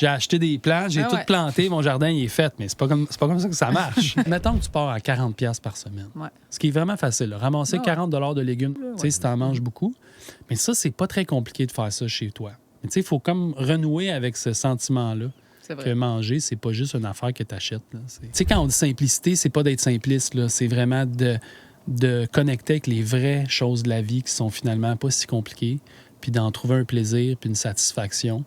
J'ai acheté des plantes, j'ai tout planté, mon jardin il est fait, mais c'est pas comme ça que ça marche. Mettons que tu pars à 40$ par semaine. Ouais. Ce qui est vraiment facile. Là. Ramasser 40$ de légumes, tu sais, si tu en manges beaucoup. Mais ça, c'est pas très compliqué de faire ça chez toi. Mais tu sais, il faut comme renouer avec ce sentiment-là. Que manger, c'est pas juste une affaire que tu achètes. Tu sais, quand on dit simplicité, c'est pas d'être simpliste, là. C'est vraiment de connecter avec les vraies choses de la vie qui sont finalement pas si compliquées, puis d'en trouver un plaisir puis une satisfaction.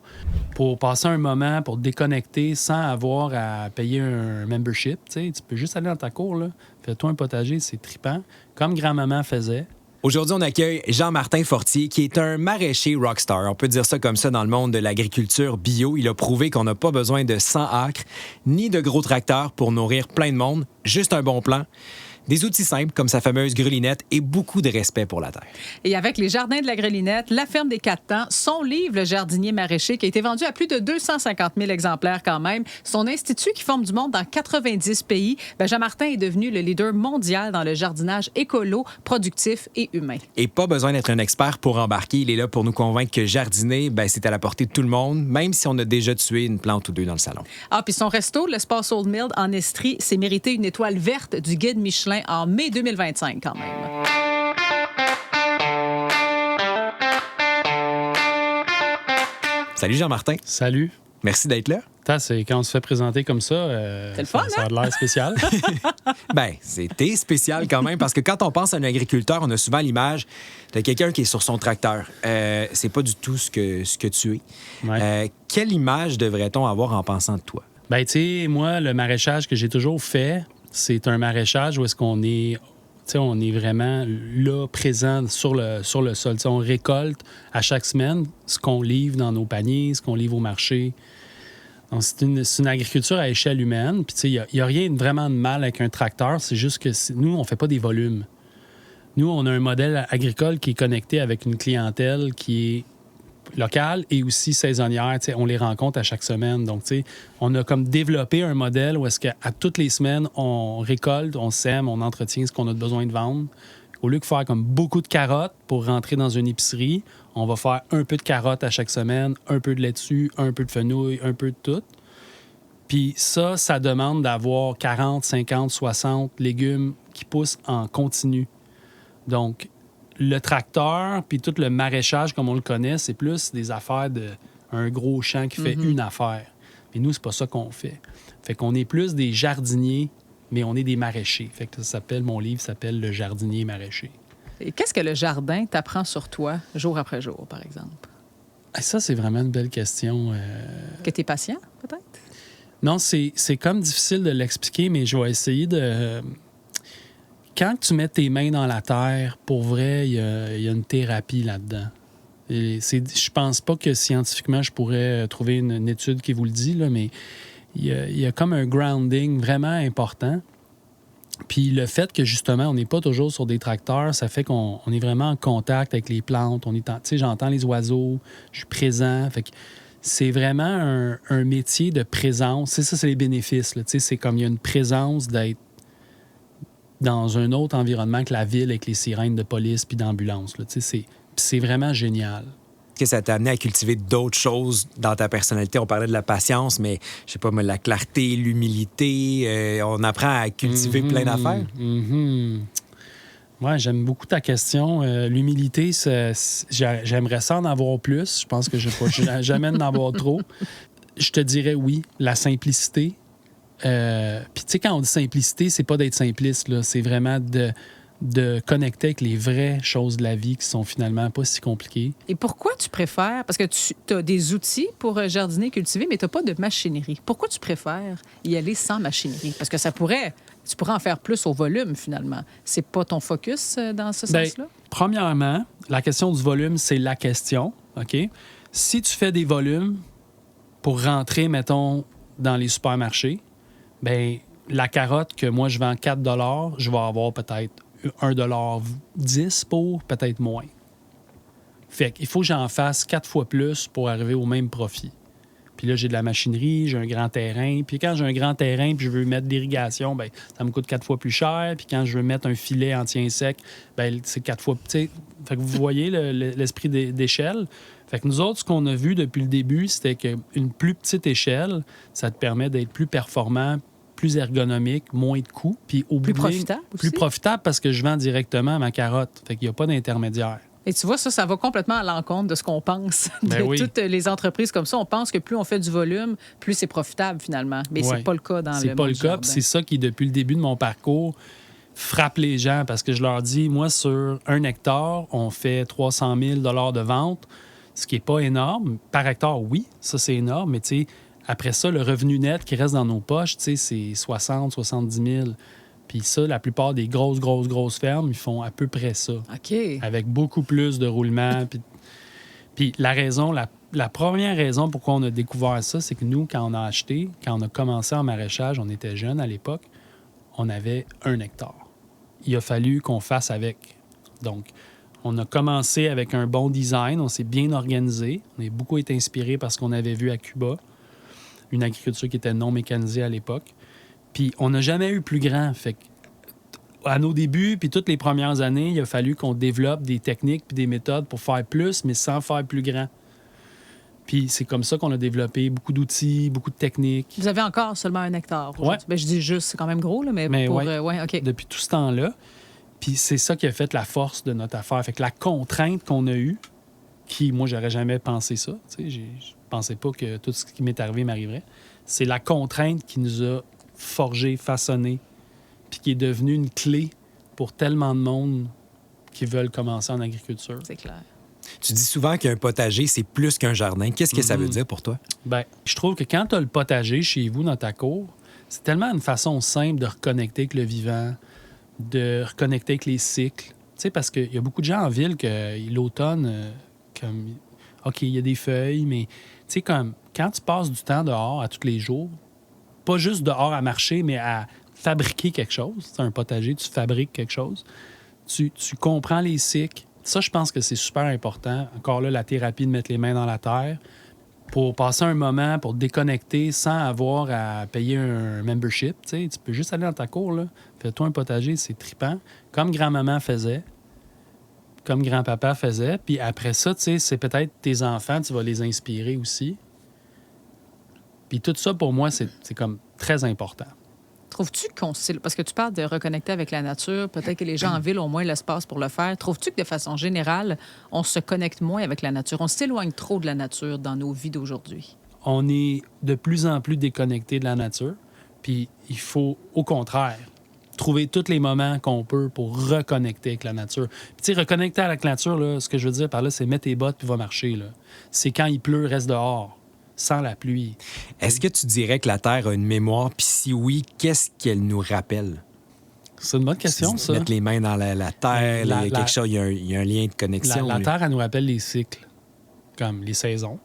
Pour passer un moment, pour te déconnecter sans avoir à payer un membership, tu peux juste aller dans ta cour, là, fais-toi un potager, c'est trippant, comme grand-maman faisait. Aujourd'hui, on accueille Jean-Martin Fortier, qui est un maraîcher rockstar. On peut dire ça comme ça dans le monde de l'agriculture bio. Il a prouvé qu'on n'a pas besoin de 100 acres, ni de gros tracteurs pour nourrir plein de monde, juste un bon plan. Des outils simples comme sa fameuse grelinette et beaucoup de respect pour la terre. Et avec les jardins de la grelinette, la ferme des 4 temps, son livre, Le jardinier maraîcher, qui a été vendu à plus de 250 000 exemplaires quand même, son institut qui forme du monde dans 90 pays, Jean-Martin est devenu le leader mondial dans le jardinage écolo, productif et humain. Et pas besoin d'être un expert pour embarquer. Il est là pour nous convaincre que jardiner, c'est à la portée de tout le monde, même si on a déjà tué une plante ou deux dans le salon. Ah, puis son resto, l'Espace Old Mill en Estrie, s'est mérité une étoile verte du guide Michelin en mai 2025, quand même. Salut Jean-Martin. Salut. Merci d'être là. C'est quand on se fait présenter comme ça, c'est le fun, ça a l'air spécial. C'était spécial quand même, parce que quand on pense à un agriculteur, on a souvent l'image de quelqu'un qui est sur son tracteur. C'est pas du tout ce que tu es. Ouais. Quelle image devrait-on avoir en pensant de toi? Tu sais, moi, le maraîchage que j'ai toujours fait, c'est un maraîchage où est-ce qu'on est, on est vraiment là, présent sur le sol. On récolte à chaque semaine ce qu'on livre dans nos paniers, ce qu'on livre au marché. Donc, c'est une agriculture à échelle humaine. Puis, il n'y a rien vraiment de mal avec un tracteur. C'est juste que nous, on ne fait pas des volumes. Nous, on a un modèle agricole qui est connecté avec une clientèle qui est locale et aussi saisonnière. On les rencontre à chaque semaine. Donc, on a comme développé un modèle où est-ce qu'à toutes les semaines, on récolte, on sème, on entretient ce qu'on a besoin de vendre. Au lieu de faire comme beaucoup de carottes pour rentrer dans une épicerie, on va faire un peu de carottes à chaque semaine, un peu de laitue, un peu de fenouil, un peu de tout. Puis ça demande d'avoir 40, 50, 60 légumes qui poussent en continu. Donc, le tracteur, puis tout le maraîchage, comme on le connaît, c'est plus des affaires d'un gros champ qui fait une affaire. Mais nous, c'est pas ça qu'on fait. Fait qu'on est plus des jardiniers, mais on est des maraîchers. Fait que mon livre s'appelle Le jardinier maraîcher. Et qu'est-ce que le jardin t'apprend sur toi, jour après jour, par exemple? Ça, c'est vraiment une belle question. Que t'es patient, peut-être? Non, c'est comme difficile de l'expliquer, mais je vais essayer de... Quand tu mets tes mains dans la terre, pour vrai, il y a une thérapie là-dedans. Je pense pas que scientifiquement, je pourrais trouver une étude qui vous le dit, là, mais il y a comme un grounding vraiment important. Puis le fait que, justement, on n'est pas toujours sur des tracteurs, ça fait qu'on est vraiment en contact avec les plantes. J'entends les oiseaux, je suis présent. Fait que c'est vraiment un métier de présence. Ça, c'est les bénéfices. Là, c'est comme il y a une présence d'être dans un autre environnement que la ville avec les sirènes de police puis d'ambulance. Là, c'est vraiment génial. Est-ce que ça t'a amené à cultiver d'autres choses dans ta personnalité? On parlait de la patience, mais je sais pas, mais la clarté, l'humilité, on apprend à cultiver plein d'affaires. Ouais, j'aime beaucoup ta question. L'humilité, j'aimerais ça en avoir plus. Je pense que je ne vais jamais en avoir trop. Je te dirais oui, la simplicité. Puis, tu sais, quand on dit simplicité, c'est pas d'être simpliste, là. C'est vraiment de connecter avec les vraies choses de la vie qui sont finalement pas si compliquées. Et pourquoi tu préfères... Parce que tu as des outils pour jardiner, cultiver, mais tu n'as pas de machinerie. Pourquoi tu préfères y aller sans machinerie? Parce que tu pourrais en faire plus au volume, finalement. C'est pas ton focus dans ce sens-là? Premièrement, la question du volume, c'est la question, OK? Si tu fais des volumes pour rentrer, mettons, dans les supermarchés, la carotte que moi, je vends 4 $, je vais avoir peut-être 1,10 $ pour, peut-être moins. Fait qu'il faut que j'en fasse 4 fois plus pour arriver au même profit. Puis là, j'ai de la machinerie, j'ai un grand terrain. Puis quand j'ai un grand terrain puis je veux mettre de l'irrigation, bien, ça me coûte 4 fois plus cher. Puis quand je veux mettre un filet entier sec, bien, c'est 4 fois... Fait que vous voyez l'esprit d'échelle. Fait que nous autres, ce qu'on a vu depuis le début, c'était qu'une plus petite échelle, ça te permet d'être plus performant, plus ergonomique, moins de coûts. Puis plus profitable aussi. Plus profitable parce que je vends directement ma carotte. Fait qu'il n'y a pas d'intermédiaire. Et tu vois, ça va complètement à l'encontre de ce qu'on pense. Toutes les entreprises comme ça, on pense que plus on fait du volume, plus c'est profitable finalement. Mais c'est pas le cas dans le monde. C'est pas le cas. C'est ça qui, depuis le début de mon parcours, frappe les gens parce que je leur dis, moi, sur 1 hectare, on fait 300 000 $ de vente, ce qui n'est pas énorme. Par hectare, oui, ça c'est énorme, mais tu sais, après ça, le revenu net qui reste dans nos poches, tu sais, c'est 60 70 000. Puis ça, la plupart des grosses fermes, ils font à peu près ça. OK. Avec beaucoup plus de roulement. Puis la raison, la première raison pourquoi on a découvert ça, c'est que nous, quand on a commencé en maraîchage, on était jeunes à l'époque, on avait 1 hectare. Il a fallu qu'on fasse avec. Donc, on a commencé avec un bon design, on s'est bien organisé. On a beaucoup été inspiré par ce qu'on avait vu à Cuba, une agriculture qui était non mécanisée à l'époque. Puis on n'a jamais eu plus grand. Fait à nos débuts, puis toutes les premières années, il a fallu qu'on développe des techniques puis des méthodes pour faire plus, mais sans faire plus grand. Puis c'est comme ça qu'on a développé beaucoup d'outils, beaucoup de techniques. Vous avez encore seulement 1 hectare. Ouais. Ben, je dis juste, c'est quand même gros, là, mais pour... OK. Depuis tout ce temps-là. Puis c'est ça qui a fait la force de notre affaire. Fait que la contrainte qu'on a eue, qui, moi, j'aurais jamais pensé ça. Tu sais, je pensais pas que tout ce qui m'est arrivé m'arriverait. C'est la contrainte qui nous a forgé, façonné, puis qui est devenue une clé pour tellement de monde qui veulent commencer en agriculture. C'est clair. Tu dis souvent qu'un potager, c'est plus qu'un jardin. Qu'est-ce que ça veut dire pour toi? Bien, je trouve que quand tu as le potager chez vous, dans ta cour, c'est tellement une façon simple de reconnecter avec le vivant, de reconnecter avec les cycles. Tu sais, parce qu'il y a beaucoup de gens en ville que l'automne, comme, OK, il y a des feuilles, mais tu sais, comme quand tu passes du temps dehors à tous les jours, pas juste dehors à marcher, mais à fabriquer quelque chose. C'est un potager, tu fabriques quelque chose. Tu comprends les cycles. Ça, je pense que c'est super important. Encore là, la thérapie de mettre les mains dans la terre pour passer un moment, pour te déconnecter sans avoir à payer un membership. Tu peux juste aller dans ta cour, là. Fais-toi un potager, c'est trippant. Comme grand-maman faisait, comme grand-papa faisait. Puis après ça, c'est peut-être tes enfants, tu vas les inspirer aussi. Puis tout ça, pour moi, c'est comme très important. Trouves-tu parce que tu parles de reconnecter avec la nature, peut-être que les gens en ville ont moins l'espace pour le faire. Trouves-tu que de façon générale, on se connecte moins avec la nature? On s'éloigne trop de la nature dans nos vies d'aujourd'hui? On est de plus en plus déconnecté de la nature. Puis il faut, au contraire, trouver tous les moments qu'on peut pour reconnecter avec la nature. Puis reconnecter avec la nature, là, ce que je veux dire par là, c'est mettre tes bottes puis va marcher. Là. C'est quand il pleut, reste dehors. Sans la pluie. Est-ce que tu dirais que la Terre a une mémoire? Puis si oui, qu'est-ce qu'elle nous rappelle? C'est une bonne question, ça. Mettre les mains dans la terre, quelque chose, il y a un lien de connexion. La Terre, elle nous rappelle les cycles, comme les saisons.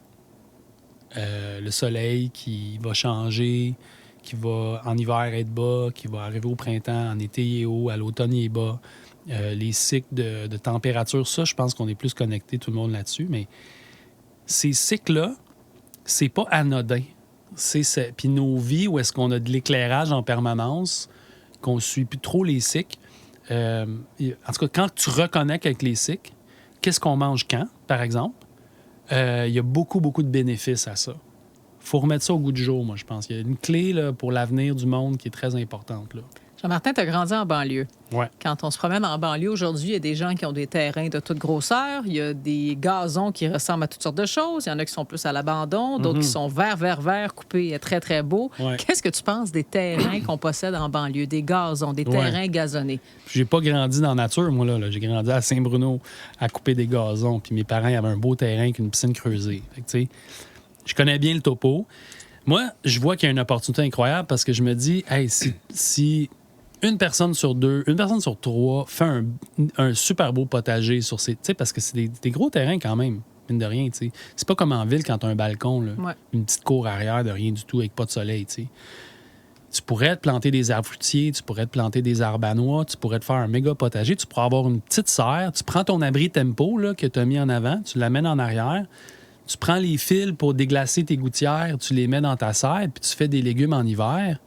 Le soleil qui va changer, qui va en hiver être bas, qui va arriver au printemps, en été il est haut, à l'automne il est bas. Les cycles de température, ça, je pense qu'on est plus connecté tout le monde là-dessus. Mais ces cycles-là, c'est pas anodin. Puis nos vies, où est-ce qu'on a de l'éclairage en permanence, qu'on ne suit plus trop les cycles. En tout cas, quand tu reconnectes avec les cycles, qu'est-ce qu'on mange quand, par exemple? Il y a beaucoup de bénéfices à ça. Il faut remettre ça au goût du jour, moi, je pense. Il y a une clé là, pour l'avenir du monde qui est très importante, là. Jean-Martin, tu as grandi en banlieue. Ouais. Quand on se promène en banlieue aujourd'hui, il y a des gens qui ont des terrains de toute grosseur. Il y a des gazons qui ressemblent à toutes sortes de choses. Il y en a qui sont plus à l'abandon, d'autres qui sont vert, coupés, très, très beaux. Ouais. Qu'est-ce que tu penses des terrains qu'on possède en banlieue, des gazons, des terrains gazonnés? J'ai pas grandi dans la nature, moi, là. J'ai grandi à Saint-Bruno à couper des gazons. Puis mes parents avaient un beau terrain avec une piscine creusée. Fait que, tu sais, je connais bien le topo. Moi, je vois qu'il y a une opportunité incroyable parce que je me dis, hey, si une personne sur 2, une personne sur 3 fait un super beau potager sur ces... Tu sais, parce que c'est des gros terrains quand même, mine de rien, tu sais. C'est pas comme en ville quand t'as un balcon, là, une petite cour arrière de rien du tout avec pas de soleil, tu sais. Tu pourrais te planter des arbres fruitiers, tu pourrais te planter des arbres à noix, tu pourrais te faire un méga potager, tu pourrais avoir une petite serre, tu prends ton abri tempo là, que tu as mis en avant, tu l'amènes en arrière, Tu prends les fils pour déglacer tes gouttières, tu les mets dans ta serre, puis tu fais des légumes en hiver,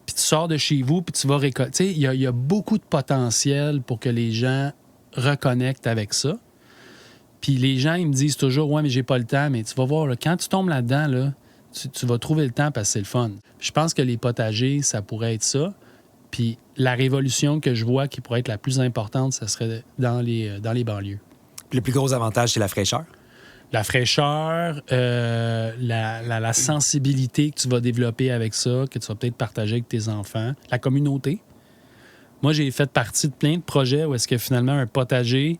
puis tu sors de chez vous, puis tu vas récolter. Il y a beaucoup de potentiel pour que les gens reconnectent avec ça. Puis les gens, ils me disent toujours « Ouais, mais j'ai pas le temps. » Mais tu vas voir, là, quand tu tombes là-dedans, là, tu vas trouver le temps parce que c'est le fun. Je pense que les potagers, ça pourrait être ça. Puis la révolution que je vois qui pourrait être la plus importante, ça serait dans les banlieues. Puis le plus gros avantage, c'est la fraîcheur. La fraîcheur, la sensibilité que tu vas développer avec ça, que tu vas peut-être partager avec tes enfants, la communauté. Moi, j'ai fait partie de plein de projets où est-ce que finalement un potager,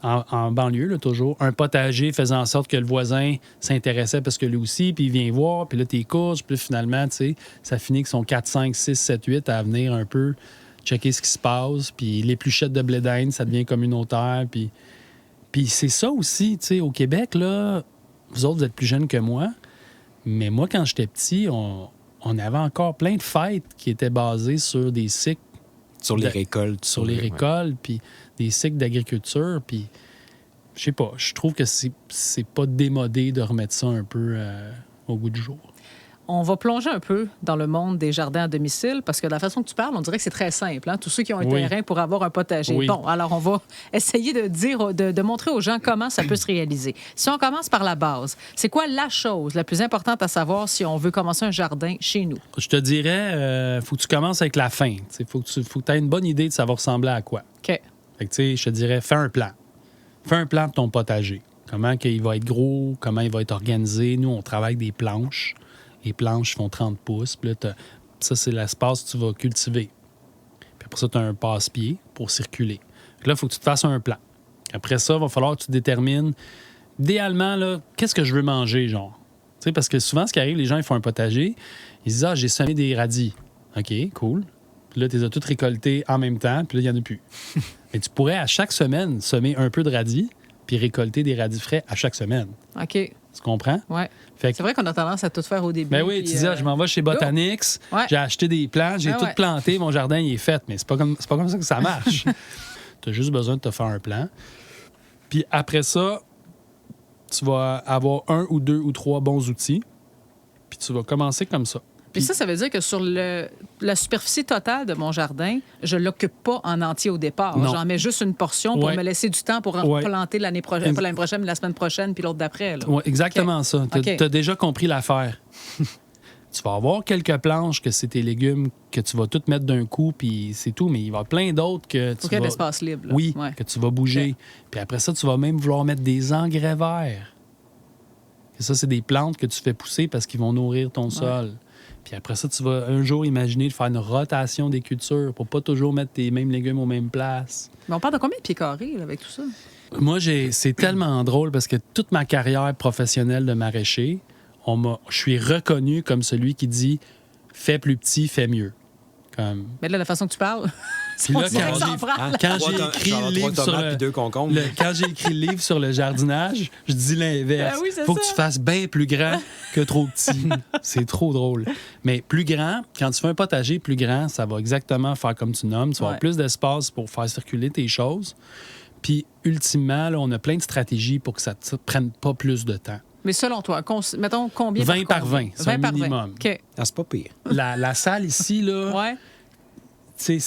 en banlieue, là, toujours, un potager faisait en sorte que le voisin s'intéressait parce que lui aussi, puis il vient voir, puis là, t'es courses, puis finalement, tu sais, ça finit que son 4, 5, 6, 7, 8 à venir un peu checker ce qui se passe, puis l'épluchette de blé d'Inde, ça devient communautaire, puis c'est ça aussi, tu sais, au Québec, là, vous autres, vous êtes plus jeunes que moi, mais moi, quand j'étais petit, on avait encore plein de fêtes qui étaient basées sur des cycles. Sur les récoltes. Sur les récoltes, puis des cycles d'agriculture, puis je sais pas, je trouve que c'est pas démodé de remettre ça un peu au goût du jour. On va plonger un peu dans le monde des jardins à domicile parce que de la façon que tu parles, on dirait que c'est très simple. Hein? Tous ceux qui ont un terrain pour avoir un potager. Oui. Bon, alors on va essayer de montrer aux gens comment ça peut se réaliser. Si on commence par la base, c'est quoi la chose la plus importante à savoir si on veut commencer un jardin chez nous? Je te dirais, faut que tu commences avec la fin. Il faut que tu aies une bonne idée de ça va ressembler à quoi. OK. Fait que, tu sais, je te dirais, fais un plan. Fais un plan de ton potager. Comment il va être gros, comment il va être organisé. Nous, on travaille avec des planches. Les planches font 30 pouces. Puis là, ça, c'est l'espace que tu vas cultiver. Puis après ça, tu as un passe-pied pour circuler. Puis là, il faut que tu te fasses un plan. Après ça, il va falloir que tu détermines, idéalement, là, qu'est-ce que je veux manger, genre. Tu sais, parce que souvent, ce qui arrive, les gens, ils font un potager. Ils se disent « Ah, j'ai semé des radis. » OK, cool. Puis là, tu les as toutes récoltées en même temps. Puis là, il n'y en a plus. Mais tu pourrais, à chaque semaine, semer un peu de radis puis récolter des radis frais à chaque semaine. OK. Tu comprends? Oui. Fait C'est vrai qu'on a tendance à tout faire au début. Ben oui, tu dis, je m'en vais chez Botanix, j'ai acheté des plantes, j'ai tout planté, mon jardin il est fait. Mais c'est pas comme ça que ça marche. Tu as juste besoin de te faire un plan. Puis après ça, tu vas avoir 1 ou 2 ou 3 bons outils. Puis tu vas commencer comme ça. Puis ça veut dire que sur la superficie totale de mon jardin, je ne l'occupe pas en entier au départ. Non. J'en mets juste une portion pour me laisser du temps pour planter l'année prochaine, pas l'année prochaine, mais la semaine prochaine, puis l'autre d'après. Oui, exactement ça. Tu as déjà compris l'affaire. Tu vas avoir quelques planches que c'est tes légumes que tu vas toutes mettre d'un coup, puis c'est tout, mais il va y avoir plein d'autres que tu faut qu'il y ait de l'espace libre. Là. Oui, que tu vas bouger. Puis après ça, tu vas même vouloir mettre des engrais verts. Et ça, c'est des plantes que tu fais pousser parce qu'ils vont nourrir ton sol. Puis après ça, tu vas un jour imaginer de faire une rotation des cultures pour pas toujours mettre tes mêmes légumes aux mêmes places. Mais on parle de combien de pieds carrés là, avec tout ça? Moi, c'est tellement drôle parce que toute ma carrière professionnelle de maraîcher, je suis reconnu comme celui qui dit « fais plus petit, fais mieux ». Mais là, la façon que tu parles... Puis là, quand j'ai écrit le livre sur le jardinage, je dis l'inverse. Faut que tu fasses bien plus grand que trop petit. C'est trop drôle. Mais plus grand, quand tu fais un potager plus grand, ça va exactement faire comme tu nommes. Tu vas avoir plus d'espace pour faire circuler tes choses. Puis, ultimement, là, on a plein de stratégies pour que ça ne prenne pas plus de temps. Mais selon toi, mettons combien 20 par 20, c'est un minimum. OK. Ah, c'est pas pire. La salle ici, là... Tu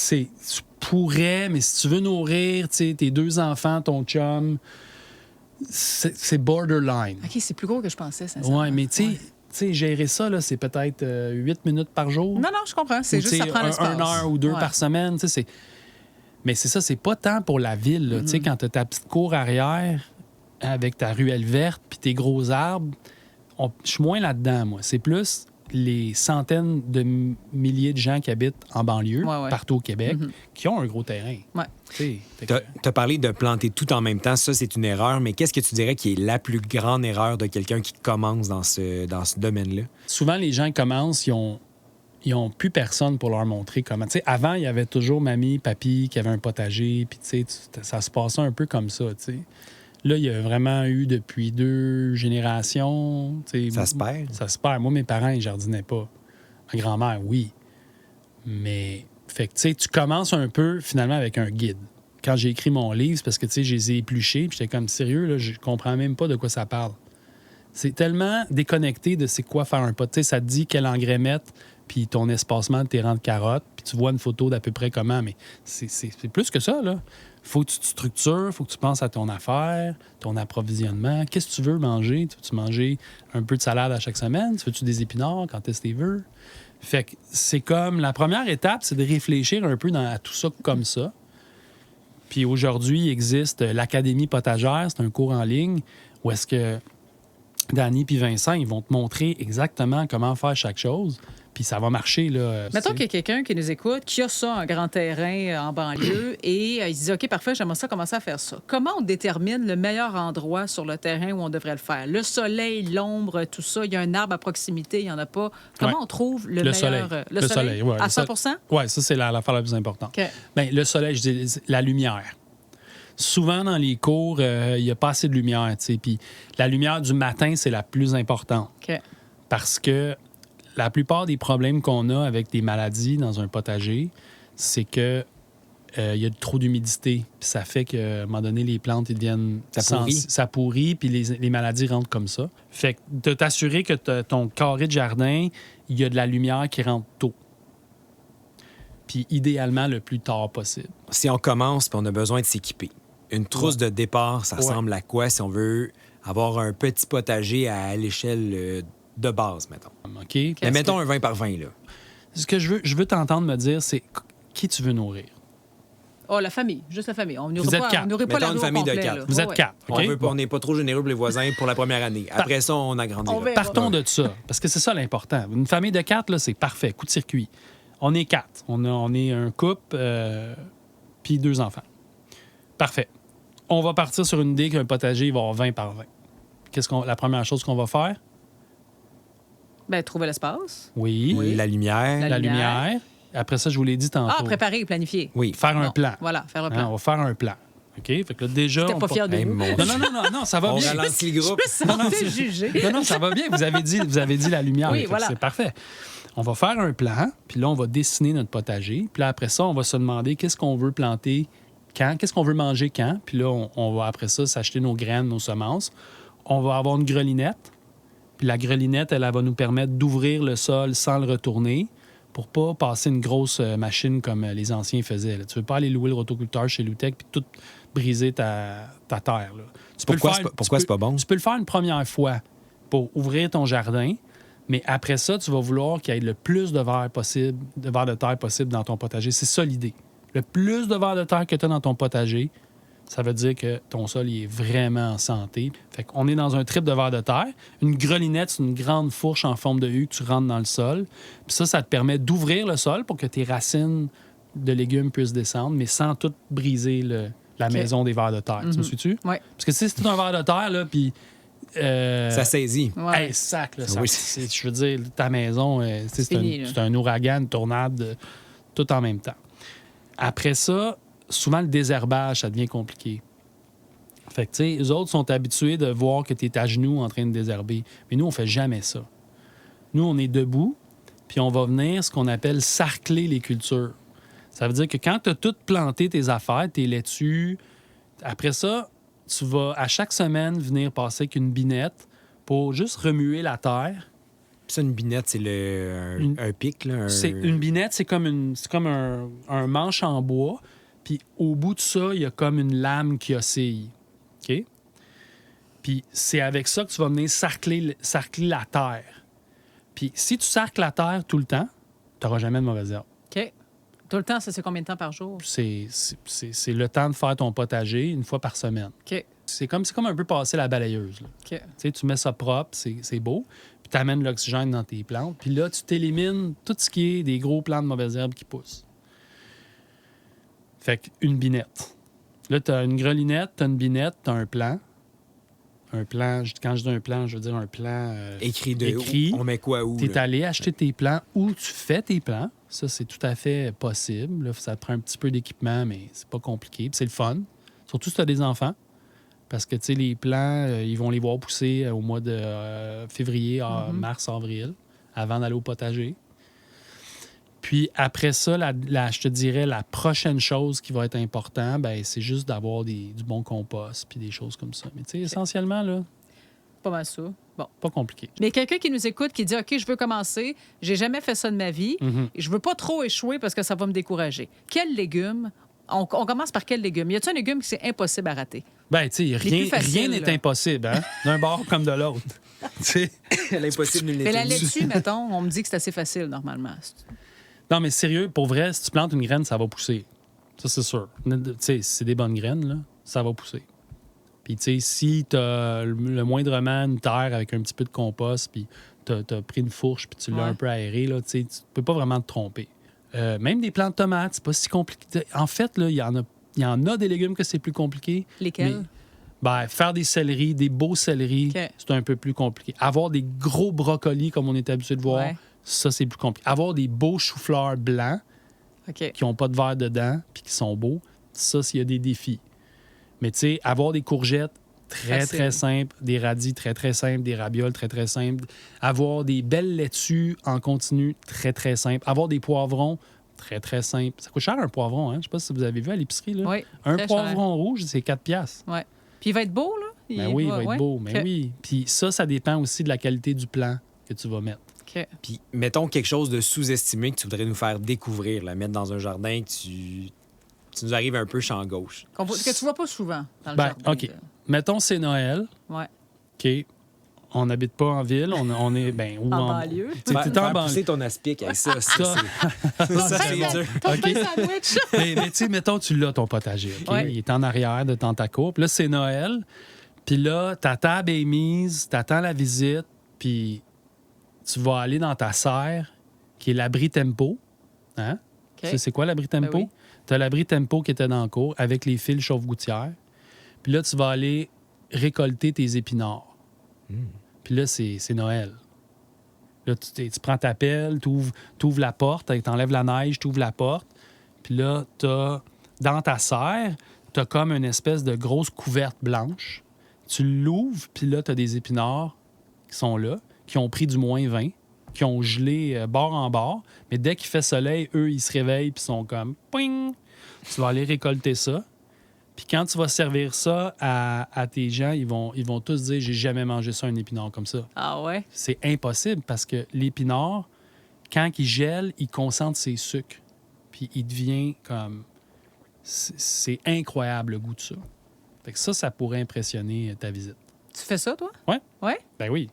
pourrais, mais si tu veux nourrir tes 2 enfants, ton chum, c'est borderline. OK, c'est plus gros que je pensais, sincèrement. Oui, mais tu sais, gérer ça, là, c'est peut-être 8 minutes par jour. Non, je comprends. C'est juste ça prend l'espace. 1 heure ou 2 par semaine. Mais c'est ça, c'est pas tant pour la ville. Là. Tu sais, quand tu as ta petite cour arrière avec ta ruelle verte puis tes gros arbres, je suis moins là-dedans, moi. C'est plus les centaines de milliers de gens qui habitent en banlieue, partout au Québec, qui ont un gros terrain. Tu as parlé de planter tout en même temps. Ça, c'est une erreur. Mais qu'est-ce que tu dirais qui est la plus grande erreur de quelqu'un qui commence dans ce domaine-là? Souvent, les gens commencent, ils ont plus personne pour leur montrer comment. Tu sais, avant, il y avait toujours mamie, papy qui avaient un potager, puis tu sais, ça se passait un peu comme ça, tu sais. Là, il y a vraiment eu depuis 2 générations. Ça se perd? Ça se perd. Moi, mes parents, ils jardinaient pas. Ma grand-mère, oui. Mais, fait que, tu sais, tu commences un peu, finalement, avec un guide. Quand j'ai écrit mon livre, c'est parce que, tu sais, je les ai épluchés, puis j'étais comme, sérieux, là, je comprends même pas de quoi ça parle. C'est tellement déconnecté de c'est quoi faire un pot. Tu sais, ça te dit quel engrais mettre, puis ton espacement de tes rangs de carottes, puis tu vois une photo d'à peu près comment, mais c'est plus que ça, là. Faut que tu te structures, faut que tu penses à ton affaire, ton approvisionnement. Qu'est-ce que tu veux manger? Tu veux-tu manger un peu de salade à chaque semaine? Tu veux-tu des épinards quand est-ce que tu veux? Fait que c'est comme... La première étape, c'est de réfléchir un peu à tout ça comme ça. Puis aujourd'hui, il existe l'Académie potagère. C'est un cours en ligne où est-ce que Dany puis Vincent, ils vont te montrer exactement comment faire chaque chose. Puis ça va marcher, là. Mettons qu'il y a quelqu'un qui nous écoute, qui a ça, un grand terrain en banlieue, et il se dit, OK, parfait, j'aimerais ça commencer à faire ça. Comment on détermine le meilleur endroit sur le terrain où on devrait le faire? Le soleil, l'ombre, tout ça, il y a un arbre à proximité, il n'y en a pas. Comment on trouve le meilleur... Soleil. Le soleil, ouais, à 100 Oui, ça, c'est l'affaire la plus importante. OK. Bien, le soleil, je dis la lumière. Souvent, dans les cours, il n'y a pas assez de lumière, tu sais. Puis la lumière du matin, c'est la plus importante. OK. Parce que la plupart des problèmes qu'on a avec des maladies dans un potager, c'est que il y a trop d'humidité. Puis ça fait qu'à un moment donné, les plantes, ils deviennent... Ça pourrit, puis les maladies rentrent comme ça. Fait que de t'assurer que ton carré de jardin, il y a de la lumière qui rentre tôt. Puis idéalement, le plus tard possible. Si on commence puis on a besoin de s'équiper, une trousse de départ, ça ressemble à quoi si on veut avoir un petit potager à l'échelle de base, mettons? OK? Mais mettons un 20 par 20, là. Ce que je veux t'entendre me dire, c'est qui tu veux nourrir. Oh, la famille, juste la famille. On Vous êtes quatre. nourrit pas Mettons une famille de complet, 4. là. Vous êtes 4. OK? On n'est pas trop généreux pour les voisins pour la première année. Après ça, on agrandira. On verra. Partons de ça, parce que c'est ça l'important. Une famille de 4, là, c'est parfait, coup de circuit. On est 4. On est un couple, puis 2 enfants. Parfait. On va partir sur une idée qu'un potager, il va avoir 20 par 20. La première chose qu'on va faire? Bien, trouver l'espace. Oui. La lumière. La lumière. Après ça, je vous l'ai dit tantôt. Ah, préparer et planifier. Oui. Faire un Bon, plan. Voilà, faire un Hein, plan. on va faire un plan. OK? Fait que là, déjà... T'es pas fier de Hey, nous. mon- Non, ça va On bien. ralentit le groupe. Santé jugé. Non, ça va bien. Vous avez dit la lumière. Oui, Fait que voilà. C'est parfait. On va faire un plan, puis là, on va dessiner notre potager. Puis là, après ça, on va se demander qu'est-ce qu'on veut planter quand, qu'est-ce qu'on veut manger quand. Puis là, on va après ça s'acheter nos graines, nos semences. On va avoir une grelinette. Puis la grelinette, elle va nous permettre d'ouvrir le sol sans le retourner pour pas passer une grosse machine comme les anciens faisaient. Là. Tu veux pas aller louer le rotoculteur chez Loutech puis tout briser ta terre. Là. Tu peux Pourquoi c'est pas bon? Tu peux le faire une première fois pour ouvrir ton jardin, mais après ça, tu vas vouloir qu'il y ait le plus de vers possible, de vers de terre possible dans ton potager. C'est ça l'idée. Le plus de vers de terre que tu as dans ton potager, ça veut dire que ton sol il est vraiment en santé. Fait qu'on est dans un trip de vers de terre. Une grelinette, c'est une grande fourche en forme de U que tu rentres dans le sol. Puis ça te permet d'ouvrir le sol pour que tes racines de légumes puissent descendre, mais sans tout briser la maison des vers de terre. Tu me suis-tu? Oui. Parce que si c'est tout un ver de terre, là, puis... Ça saisit. Ouais. Hey, sac, là, Oui. je veux dire, ta maison, c'est fini, là. c'est un ouragan, une tornade, tout en même temps. Après ça, souvent, le désherbage, ça devient compliqué. Fait que, tu sais, eux autres sont habitués de voir que tu es à genoux en train de désherber. Mais nous, on fait jamais ça. Nous, on est debout, puis on va venir ce qu'on appelle sarcler les cultures. Ça veut dire que quand tu as tout planté tes affaires, tes laitues, après ça, tu vas à chaque semaine venir passer avec une binette pour juste remuer la terre. Puis ça, une binette, c'est un pic, là. C'est une binette, c'est comme un manche en bois. Puis au bout de ça, il y a comme une lame qui oscille. OK? Puis c'est avec ça que tu vas venir sarcler la terre. Puis si tu sarcles la terre tout le temps, tu n'auras jamais de mauvaises herbes. OK. Tout le temps, ça, c'est combien de temps par jour? C'est le temps de faire ton potager une fois par semaine. OK. C'est comme un peu passer la balayeuse. Là. OK. Tu sais, tu mets ça propre, c'est beau. Puis tu amènes l'oxygène dans tes plantes. Puis là, tu t'élimines tout ce qui est des gros plants de mauvaises herbes qui poussent. Fait qu'une binette. Là, tu as une grelinette, tu as une binette, tu as un plan. Un plan, quand je dis un plan, je veux dire un plan écrit. On met quoi où? Tu es là? allé acheter tes plants où tu fais tes plants. Ça, c'est tout à fait possible. Là, ça te prend un petit peu d'équipement, mais c'est pas compliqué. Puis c'est le fun. Surtout si tu as des enfants. Parce que, tu sais, les plants, ils vont les voir pousser au mois de février, mars, avril, avant d'aller au potager. Puis après ça, je te dirais, la prochaine chose qui va être importante, ben, c'est juste d'avoir du bon compost puis des choses comme ça. Mais tu sais, essentiellement, là, Pas mal ça. Bon. Pas compliqué. Mais quelqu'un qui nous écoute, qui dit OK, je veux commencer, j'ai jamais fait ça de ma vie, je veux pas trop échouer parce que ça va me décourager. Quel légume? On commence par quel légume? Y a-t-il un légume qui c'est impossible à rater? Ben, tu sais, rien n'est impossible, hein? D'un bord comme de l'autre. Tu sais. L'impossible Mais la laitue, mettons, on me dit que c'est assez facile normalement. Non, mais sérieux, pour vrai, si tu plantes une graine, ça va pousser. Ça, c'est sûr. Tu sais, si c'est des bonnes graines, là, ça va pousser. Puis, tu sais, si tu as le moindrement une terre avec un petit peu de compost, puis tu as pris une fourche, puis tu l'as un peu aéré, là, tu sais, tu peux pas vraiment te tromper. Même des plants de tomates, c'est pas si compliqué. En fait, là, il y en a des légumes que c'est plus compliqué. Lesquels? Faire des céleris, des beaux céleris, c'est un peu plus compliqué. Avoir des gros brocolis, comme on est habitué de voir, ça, c'est plus compliqué. Avoir des beaux choux-fleurs blancs qui n'ont pas de verre dedans puis qui sont beaux, ça, s'il y a des défis. Mais tu sais, avoir des courgettes très simples, des radis très simples, des ravioles très simples, avoir des belles laitues en continu très simples, avoir des poivrons très simples. Ça coûte cher un poivron, hein? Je sais pas si vous avez vu à l'épicerie. Là. Oui, un poivron rouge, c'est 4 $. Oui. Puis il va être beau, là? Il va être beau. Mais oui. Puis ça dépend aussi de la qualité du plant que tu vas mettre. Puis mettons quelque chose de sous-estimé que tu voudrais nous faire découvrir, la mettre dans un jardin que tu nous arrives un peu champ gauche. Que tu vois pas souvent dans le jardin. OK. Mettons, c'est Noël. Ouais. OK. On n'habite pas en ville. On est où en banlieue. Tu es en banlieue. Pousser ton aspic avec ça. Ça, c'est dur. OK. Mais tu sais, mettons, tu l'as, ton potager. OK? Ouais. Il est en arrière de dans ta cour. Puis là, c'est Noël. Puis là, ta table est mise, t'attends la visite, puis tu vas aller dans ta serre, qui est l'abri tempo. Hein? Okay. Tu sais, c'est quoi l'abri tempo? Ben oui. Tu as l'abri tempo qui était dans le cours avec les fils chauffe-gouttière. Puis là, tu vas aller récolter tes épinards. Puis là, c'est Noël. Là, tu prends ta pelle, tu ouvres la porte, tu enlèves la neige, tu ouvres la porte. Puis là, dans ta serre, tu as comme une espèce de grosse couverte blanche. Tu l'ouvres, puis là, tu as des épinards qui sont là, qui ont pris du -20, qui ont gelé bord en bord. Mais dès qu'il fait soleil, eux, ils se réveillent, puis sont comme « Poing! » Tu vas aller récolter ça. Puis quand tu vas servir ça à tes gens, ils vont tous dire « J'ai jamais mangé ça, un épinard comme ça. » Ah ouais? C'est impossible parce que l'épinard, quand il gèle, il concentre ses sucres. Puis il devient comme... C'est incroyable le goût de ça. Fait que ça pourrait impressionner ta visite. Tu fais ça, toi? Oui. Ouais? Ben oui.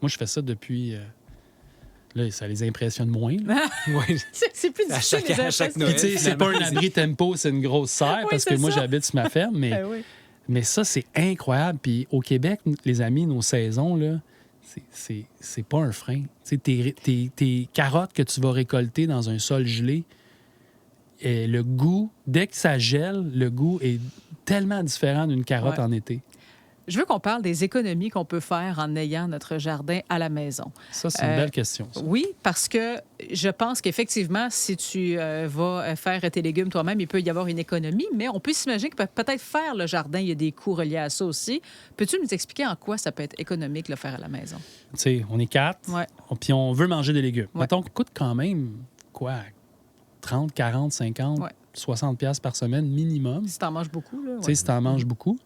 Moi, je fais ça depuis... Là, ça les impressionne moins. Là. Ouais. C'est plus difficile. À chaque Puis, Noël. tu sais, c'est pas un abri tempo, c'est une grosse serre parce que moi, j'habite sur ma ferme. Mais, Ben oui. mais ça, c'est incroyable. Puis au Québec, les amis, nos saisons, là, c'est pas un frein. Tu sais, tes carottes que tu vas récolter dans un sol gelé, le goût, dès que ça gèle, le goût est tellement différent d'une carotte en été. Je veux qu'on parle des économies qu'on peut faire en ayant notre jardin à la maison. Ça, c'est une belle question. Ça. Oui, parce que je pense qu'effectivement, si tu vas faire tes légumes toi-même, il peut y avoir une économie, mais on peut s'imaginer que peut-être faire le jardin, il y a des coûts reliés à ça aussi. Peux-tu nous expliquer en quoi ça peut être économique le faire à la maison? Tu sais, on est 4, puis on veut manger des légumes. Ouais. Mettons, coûte quand même, quoi, 30, 40, 50, 60 $ par semaine minimum. Si t'en manges beaucoup, là. Tu sais, si t'en manges beaucoup.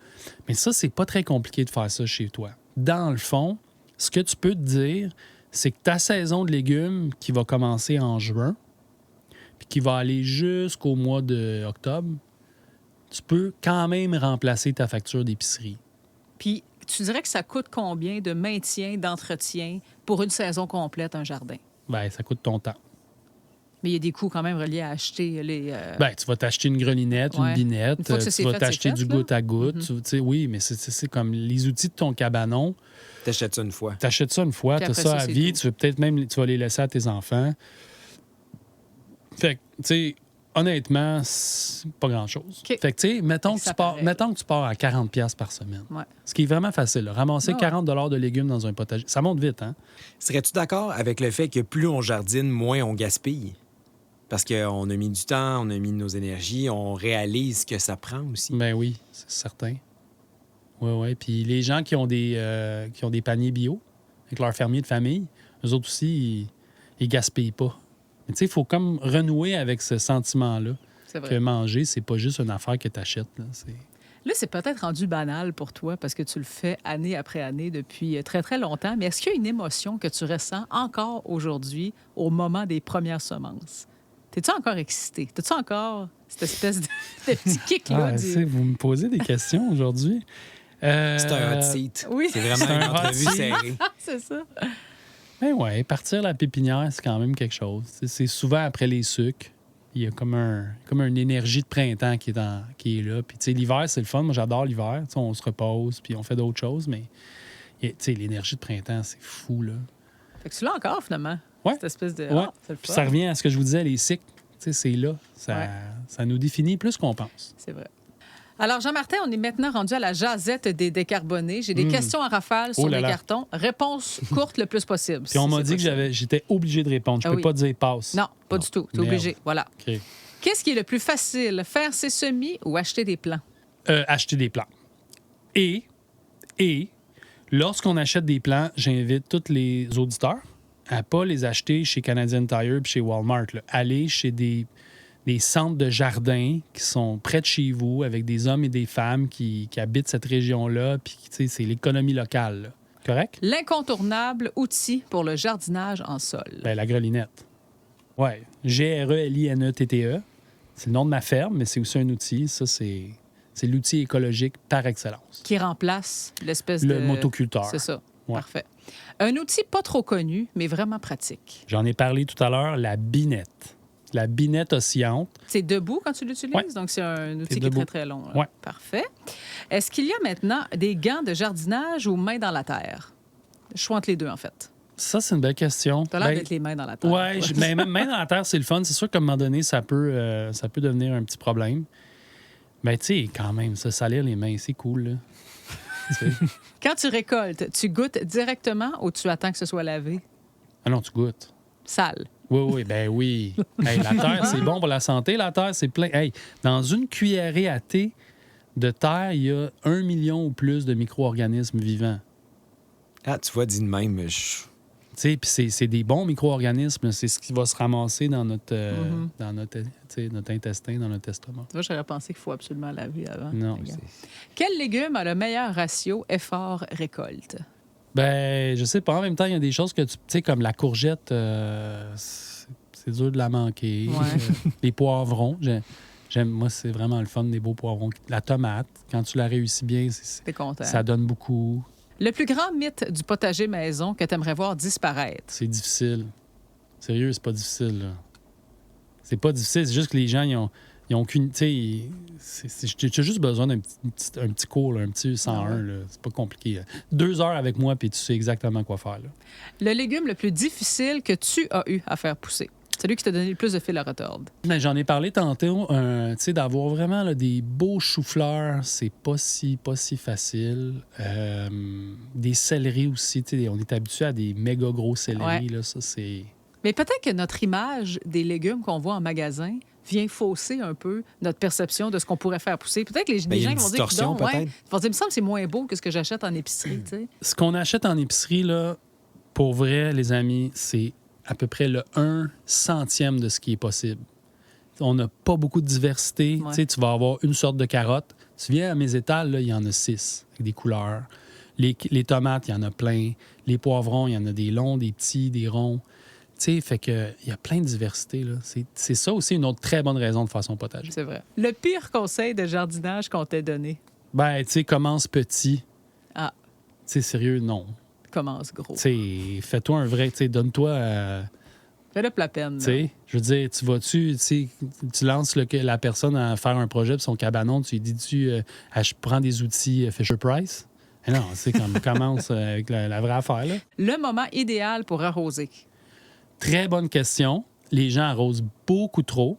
Mais ça, c'est pas très compliqué de faire ça chez toi. Dans le fond, ce que tu peux te dire, c'est que ta saison de légumes qui va commencer en juin, puis qui va aller jusqu'au mois d'octobre, tu peux quand même remplacer ta facture d'épicerie. Puis, tu dirais que ça coûte combien de maintien, d'entretien pour une saison complète, un jardin? Bien, ça coûte ton temps. Mais il y a des coûts quand même reliés à acheter les... Bien, tu vas t'acheter une grelinette, une binette, Une fois que tu vas t'acheter du goutte à goutte. Tu sais, oui, mais c'est comme les outils de ton cabanon. T'achètes ça une fois. T'achètes ça une fois, t'as ça à vie, tu veux peut-être même tu vas les laisser à tes enfants. Fait que, tu sais, honnêtement, c'est pas grand-chose. Okay. Fait que, tu sais, mettons que tu pars à 40 $ par semaine. Ouais. Ce qui est vraiment facile. Là. Ramasser 40 $ de légumes dans un potager. Ça monte vite, hein? Serais-tu d'accord avec le fait que plus on jardine, moins on gaspille? Parce qu'on a mis du temps, on a mis nos énergies, on réalise ce que ça prend aussi. Ben oui, c'est certain. Oui. Puis les gens qui ont des paniers bio avec leurs fermiers de famille, eux autres aussi, ils gaspillent pas. Mais tu sais, il faut comme renouer avec ce sentiment-là. C'est vrai. Que manger, c'est pas juste une affaire que tu achètes. Là, c'est peut-être rendu banal pour toi parce que tu le fais année après année depuis très, très longtemps. Mais est-ce qu'il y a une émotion que tu ressens encore aujourd'hui au moment des premières semences? T'es-tu encore excité? T'as-tu encore cette espèce de petit kick-là? Vous me posez des questions aujourd'hui. C'est un hot seat. Oui. C'est vraiment une un hot entrevue seat. serrée. C'est ça. Ben ouais, partir la pépinière, c'est quand même quelque chose. C'est souvent après les sucres. Il y a comme une énergie de printemps qui est là. Puis, tu sais, l'hiver, c'est le fun. Moi, j'adore l'hiver. Tu sais, on se repose, puis on fait d'autres choses. Mais, tu sais, l'énergie de printemps, c'est fou, là. Fait que tu l'as encore, finalement. Ouais. Cette espèce de... Ouais. Ah, c'est le Puis fun. ça revient à ce que je vous disais, les cycles. Tu sais, c'est là. Ouais. Ça nous définit plus qu'on pense. C'est vrai. Alors, Jean-Martin, on est maintenant rendu à la jasette des décarbonés. J'ai des questions en rafale sur Oh là les là. cartons. Réponse courte le plus possible. Puis on si m'a c'est dit possible. que j'étais obligé de répondre. Je Ah peux oui. pas dire passe. Non, pas Non. du tout. Tu es Merde. obligé. Voilà. OK. Qu'est-ce qui est le plus facile, faire ses semis ou acheter des plants? Acheter des plants. Et, lorsqu'on achète des plants, j'invite tous les auditeurs à pas les acheter chez Canadian Tire puis chez Walmart. Là. Aller chez des centres de jardin qui sont près de chez vous avec des hommes et des femmes qui habitent cette région-là. Puis, tu sais, c'est l'économie locale. Là. Correct? L'incontournable outil pour le jardinage en sol. Ben, la grelinette. Oui. GRELINETTE. C'est le nom de ma ferme, mais c'est aussi un outil. Ça, c'est l'outil écologique par excellence. Qui remplace l'espèce de... Le motoculteur. C'est ça. Ouais. Parfait. Un outil pas trop connu, mais vraiment pratique. J'en ai parlé tout à l'heure, la binette. La binette oscillante. C'est debout quand tu l'utilises, Ouais. donc c'est un outil C'est qui est debout. très, très long. là. Ouais. Parfait. Est-ce qu'il y a maintenant des gants de jardinage ou mains dans la terre? Je choisis entre les deux, en fait. Ça, c'est une belle question. Tu as l'air Ben, d'être les mains dans la terre. ouais, mais même main dans la terre, c'est le fun. C'est sûr qu'à un moment donné, ça peut devenir un petit problème. Mais tu sais, quand même, ça salir les mains, c'est cool. Là. Tu sais. Quand tu récoltes, tu goûtes directement ou tu attends que ce soit lavé? Ah non, tu goûtes. Sale. Oui, ben oui. Hey, la terre, c'est bon pour la santé. La terre, c'est plein. Hey, dans une cuillerée à thé de terre, il y a 1 million ou plus de micro-organismes vivants. Ah, tu vois, dit de même, Tu sais, puis c'est des bons micro-organismes. C'est ce qui va se ramasser dans notre intestin, dans notre estomac. Tu vois, j'aurais pensé qu'il faut absolument laver avant. Non. Regarde. Quel légume a le meilleur ratio effort-récolte? Ben, je sais pas. En même temps, il y a des choses que tu sais, comme la courgette, c'est dur de la manquer. Ouais. Les poivrons, moi, c'est vraiment le fun des beaux poivrons. La tomate, quand tu la réussis bien, T'es content. ça donne beaucoup. Le plus grand mythe du potager maison que tu aimerais voir disparaître? C'est difficile. Sérieux, c'est pas difficile. Là. C'est pas difficile. C'est juste que les gens, ils ont aucune. Tu sais, tu as juste besoin d'un petit cours, là, un petit 101. Là. C'est pas compliqué. Là. 2 heures avec moi, puis tu sais exactement quoi faire. Là. Le légume le plus difficile que tu as eu à faire pousser? Celui qui t'a donné le plus de fil à retordre. Mais j'en ai parlé tantôt. Tu sais, d'avoir vraiment là, des beaux choux-fleurs, c'est pas si facile. Des céleris aussi. Tu sais, on est habitué à des méga gros céleris. Ouais. Là, ça, c'est. Mais peut-être que notre image des légumes qu'on voit en magasin vient fausser un peu notre perception de ce qu'on pourrait faire pousser. Peut-être que les il y a gens une qui vont dire, distorsion, coudonc, peut-être. ils vont dire, il me semble que c'est moins beau que ce que j'achète en épicerie. Tu sais. Ce qu'on achète en épicerie, là, pour vrai, les amis, c'est à peu près le 1/100e de ce qui est possible. On n'a pas beaucoup de diversité. Ouais. Tu sais, tu vas avoir une sorte de carotte. Tu viens à mes étals, là, il y en a 6 avec des couleurs. Les tomates, il y en a plein. Les poivrons, il y en a des longs, des petits, des ronds. Tu sais, fait que il y a plein de diversité. Là. C'est ça aussi une autre très bonne raison de faire son potager. C'est vrai. Le pire conseil de jardinage qu'on t'ait donné? Ben, tu sais, commence petit. Ah, Tu sais, sérieux, non. commence gros. Tu sais, fais-toi un vrai... Tu sais, donne-toi... Fais-le pour la peine. Tu sais, je veux dire, tu lances la personne à faire un projet pour son cabanon, tu lui dis-tu, je prends des outils Fisher-Price? Eh non, c'est comme commence avec la vraie affaire, là. Le moment idéal pour arroser. Très bonne question. Les gens arrosent beaucoup trop.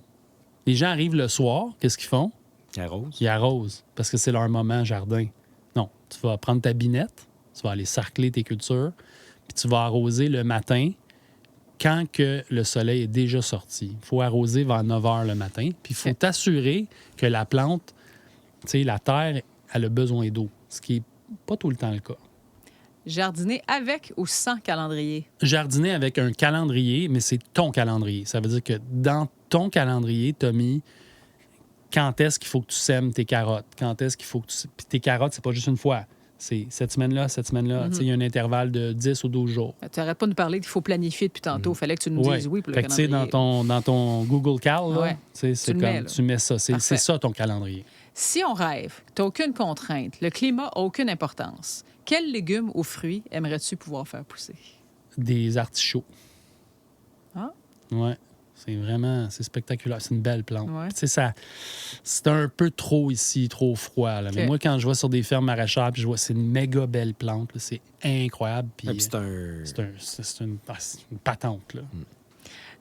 Les gens arrivent le soir, qu'est-ce qu'ils font? Arrose. Ils arrosent parce que c'est leur moment jardin. Non, tu vas prendre ta binette, tu vas aller sarcler tes cultures, puis tu vas arroser le matin quand que le soleil est déjà sorti. Il faut arroser vers 9 h le matin, puis il faut t'assurer que la plante, tu sais, la terre, elle a besoin d'eau, ce qui n'est pas tout le temps le cas. Jardiner avec ou sans calendrier? Jardiner avec un calendrier, mais c'est ton calendrier. Ça veut dire que dans ton calendrier, tu as mis quand est-ce qu'il faut que tu sèmes tes carottes, quand est-ce qu'il faut que tu... Puis tes carottes, c'est pas juste une fois. C'est cette semaine-là. Tu sais, il y a un intervalle de 10 ou 12 jours. Tu n'arrêtes pas de nous parler qu'il faut planifier depuis tantôt. Il fallait que tu nous dises oui pour le fait que, tu sais, calendrier. dans ton Google Cal, là, Ouais. c'est Tu le comme mets, là. tu mets ça. C'est ça ton calendrier. Si on rêve, tu n'as aucune contrainte, le climat n'a aucune importance, quels légumes ou fruits aimerais-tu pouvoir faire pousser? Des artichauts. Ah? Ouais. C'est spectaculaire. C'est une belle plante. Ouais. Tu sais, c'est un peu trop ici, trop froid. Là. Mais OK. moi, quand je vais sur des fermes maraîchères, puis je vois, c'est une méga belle plante. Là. C'est incroyable. Puis, Puis c'est un... c'est une patente. Là.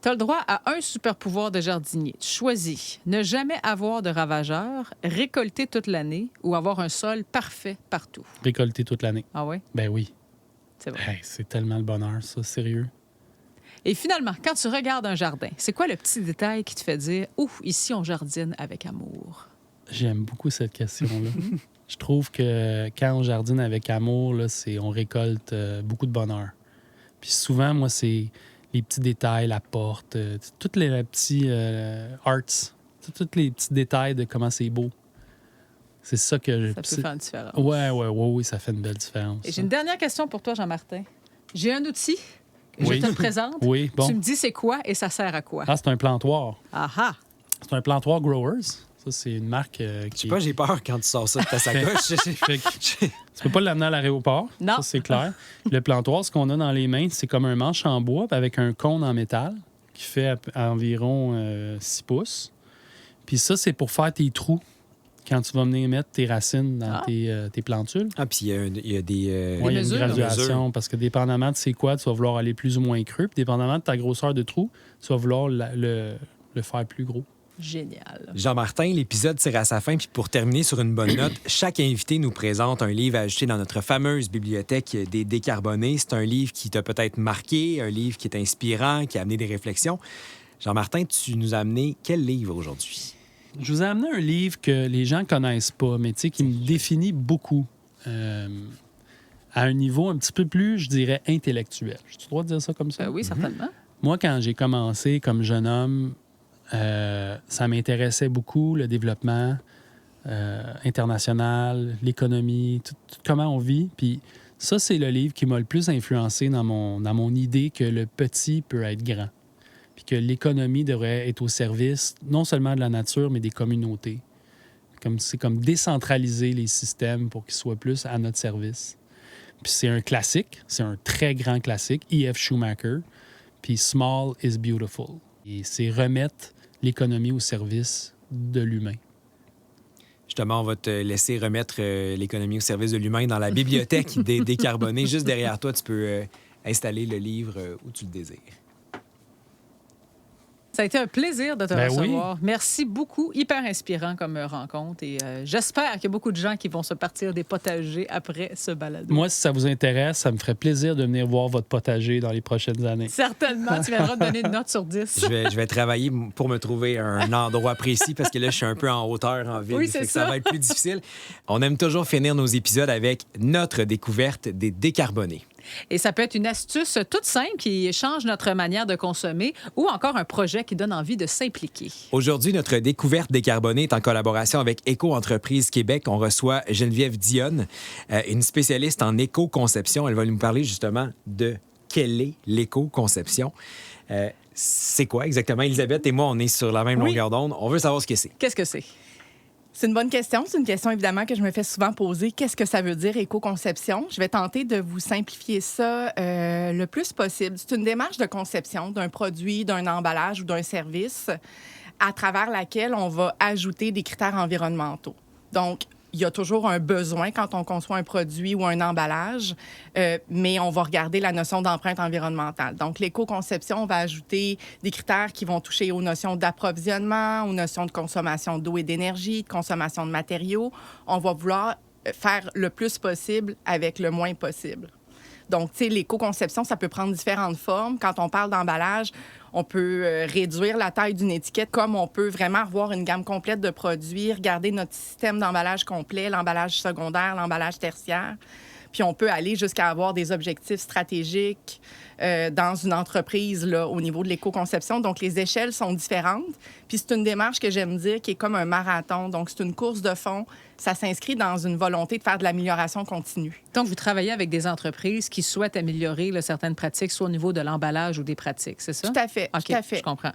Tu as le droit à un super pouvoir de jardinier. Tu choisis ne jamais avoir de ravageurs, récolter toute l'année ou avoir un sol parfait partout. Récolter toute l'année. Ah oui? Ben oui. C'est vrai. Hey, c'est tellement le bonheur, ça, sérieux. Et finalement, quand tu regardes un jardin, c'est quoi le petit détail qui te fait dire « Ouf, ici, on jardine avec amour ». J'aime beaucoup cette question-là. Je trouve que quand on jardine avec amour, là, on récolte beaucoup de bonheur. Puis souvent, moi, c'est les petits détails, la porte, tous les petits arts, tous les petits détails de comment c'est beau. C'est ça que... Ça peut faire une différence. Oui, ça fait une belle différence. Et j'ai une dernière question pour toi, Jean-Martin. J'ai un outil, Oui. je te le présente. Oui, bon. Tu me dis c'est quoi et ça sert à quoi. Ah, c'est un plantoir. Ah ah! C'est un plantoir Growers. Ça, c'est une marque Je qui... sais pas, j'ai peur quand tu sors ça de ta sacoche. Fait que tu peux pas l'amener à l'aéroport. Non. Ça, c'est clair. Le plantoir, ce qu'on a dans les mains, c'est comme un manche en bois avec un cône en métal qui fait à environ 6 pouces. Puis ça, c'est pour faire tes trous quand tu vas venir mettre tes racines dans tes plantules. Ah, puis il y a des... Oui, il y a une mesures. graduation parce que dépendamment de c'est quoi, tu vas vouloir aller plus ou moins creux. Puis dépendamment de ta grosseur de trou, tu vas vouloir le faire plus gros. Génial. Jean-Martin, l'épisode tire à sa fin. Puis pour terminer sur une bonne note, chaque invité nous présente un livre à ajouter dans notre fameuse bibliothèque des décarbonés. C'est un livre qui t'a peut-être marqué, un livre qui est inspirant, qui a amené des réflexions. Jean-Martin, tu nous as amené quel livre aujourd'hui? Je vous ai amené un livre que les gens connaissent pas, mais qui me définit beaucoup à un niveau un petit peu plus, je dirais, intellectuel. J'ai le droit de dire ça comme ça? Oui, certainement. Moi, quand j'ai commencé comme jeune homme, ça m'intéressait beaucoup, le développement international, l'économie, tout comment on vit. Puis ça, c'est le livre qui m'a le plus influencé dans mon idée que le petit peut être grand. Puis que l'économie devrait être au service non seulement de la nature, mais des communautés. C'est comme décentraliser les systèmes pour qu'ils soient plus à notre service. Puis c'est un classique, c'est un très grand classique, E.F. Schumacher, puis Small is Beautiful. Et c'est remettre l'économie au service de l'humain. Justement, on va te laisser remettre l'économie au service de l'humain dans la bibliothèque des décarbonés. Juste derrière toi, tu peux installer le livre où tu le désires. Ça a été un plaisir de te Ben recevoir. Merci beaucoup. Hyper inspirant comme rencontre. Et j'espère qu'il y a beaucoup de gens qui vont se partir des potagers après ce balado. Moi, si ça vous intéresse, ça me ferait plaisir de venir voir votre potager dans les prochaines années. Certainement. Tu viendras te donner une note sur 10. Je vais travailler pour me trouver un endroit précis parce que là, je suis un peu en hauteur en ville. Oui, c'est Fait que ça ça. va être plus difficile. On aime toujours finir nos épisodes avec notre découverte des décarbonés. Et ça peut être une astuce toute simple qui change notre manière de consommer ou encore un projet qui donne envie de s'impliquer. Aujourd'hui, notre découverte décarbonée est en collaboration avec Éco-Entreprise Québec. On reçoit Geneviève Dionne, une spécialiste en éco-conception. Elle va nous parler justement de quelle est l'éco-conception. C'est quoi exactement? Elisabeth et moi, on est sur la même longueur d'onde. On veut savoir ce que c'est. Qu'est-ce que c'est? C'est une bonne question. C'est une question, évidemment, que je me fais souvent poser. Qu'est-ce que ça veut dire, éco-conception? Je vais tenter de vous simplifier ça le plus possible. C'est une démarche de conception d'un produit, d'un emballage ou d'un service à travers laquelle on va ajouter des critères environnementaux. Donc, il y a toujours un besoin quand on conçoit un produit ou un emballage, mais on va regarder la notion d'empreinte environnementale. Donc, l'éco-conception, on va ajouter des critères qui vont toucher aux notions d'approvisionnement, aux notions de consommation d'eau et d'énergie, de consommation de matériaux. On va vouloir faire le plus possible avec le moins possible. Donc, tu sais, l'éco-conception, ça peut prendre différentes formes. Quand on parle d'emballage, on peut réduire la taille d'une étiquette comme on peut vraiment revoir une gamme complète de produits, regarder notre système d'emballage complet, l'emballage secondaire, l'emballage tertiaire. Puis on peut aller jusqu'à avoir des objectifs stratégiques dans une entreprise là, au niveau de l'éco-conception. Donc, les échelles sont différentes. Puis c'est une démarche que j'aime dire qui est comme un marathon. Donc, c'est une course de fond. Ça s'inscrit dans une volonté de faire de l'amélioration continue. Donc, vous travaillez avec des entreprises qui souhaitent améliorer là, certaines pratiques, soit au niveau de l'emballage ou des pratiques, c'est ça? Tout à fait. OK, tout à fait. je comprends.